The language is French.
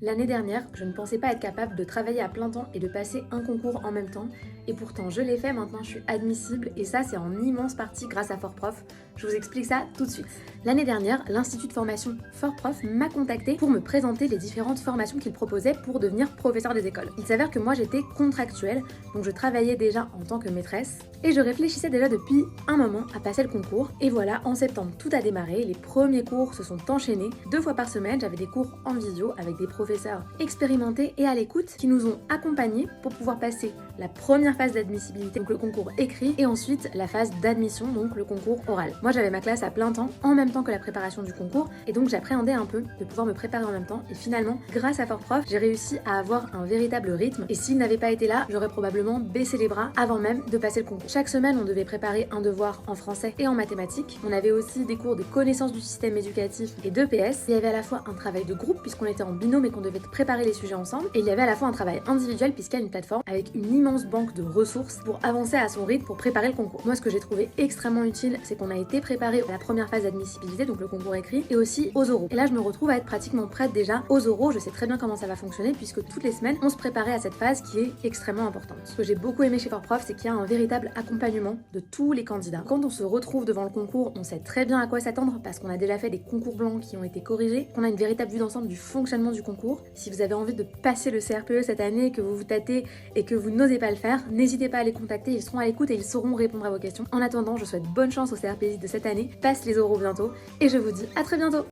L'année dernière, je ne pensais pas être capable de travailler à plein temps et de passer un concours en même temps. Et pourtant, je l'ai fait, maintenant je suis admissible et ça, c'est en immense partie grâce à FortProf. Je vous explique ça tout de suite. L'année dernière, l'Institut de formation FortProf m'a contacté pour me présenter les différentes formations qu'il proposait pour devenir professeur des écoles. Il s'avère que moi, j'étais contractuelle, donc je travaillais déjà en tant que maîtresse et je réfléchissais déjà depuis un moment à passer le concours. Et voilà, en septembre, tout a démarré. Les premiers cours se sont enchaînés. 2 fois par semaine, j'avais des cours en visio avec des professeurs expérimentés et à l'écoute qui nous ont accompagnés pour pouvoir passer la première phase d'admissibilité, donc le concours écrit, et ensuite la phase d'admission, donc le concours oral. Moi j'avais ma classe à plein temps, en même temps que la préparation du concours, et donc j'appréhendais un peu de pouvoir me préparer en même temps, et finalement, grâce à FortProf, j'ai réussi à avoir un véritable rythme, et s'il n'avait pas été là, j'aurais probablement baissé les bras avant même de passer le concours. Chaque semaine, on devait préparer un devoir en français et en mathématiques. On avait aussi des cours de connaissance du système éducatif et d'EPS. Il y avait à la fois un travail de groupe, puisqu'on était en binôme et qu'on devait préparer les sujets ensemble, et il y avait à la fois un travail individuel, puisqu'il y a une plateforme avec une immense banque de ressources pour avancer à son rythme pour préparer le concours. Moi, ce que j'ai trouvé extrêmement utile, c'est qu'on a été préparé à la première phase d'admissibilité, donc le concours écrit, et aussi aux oraux. Et là, je me retrouve à être pratiquement prête déjà aux oraux. Je sais très bien comment ça va fonctionner, puisque toutes les semaines, on se préparait à cette phase qui est extrêmement importante. Ce que j'ai beaucoup aimé chez FortProf, c'est qu'il y a un véritable accompagnement de tous les candidats. Quand on se retrouve devant le concours, on sait très bien à quoi s'attendre, parce qu'on a déjà fait des concours blancs qui ont été corrigés, qu'on a une véritable vue d'ensemble du fonctionnement du concours. Si vous avez envie de passer le CRPE cette année, que vous vous tâtez et que vous n'osez pas le faire, n'hésitez pas à les contacter, ils seront à l'écoute et ils sauront répondre à vos questions. En attendant, je souhaite bonne chance au CRPJ de cette année, passe les oraux bientôt, et je vous dis à très bientôt.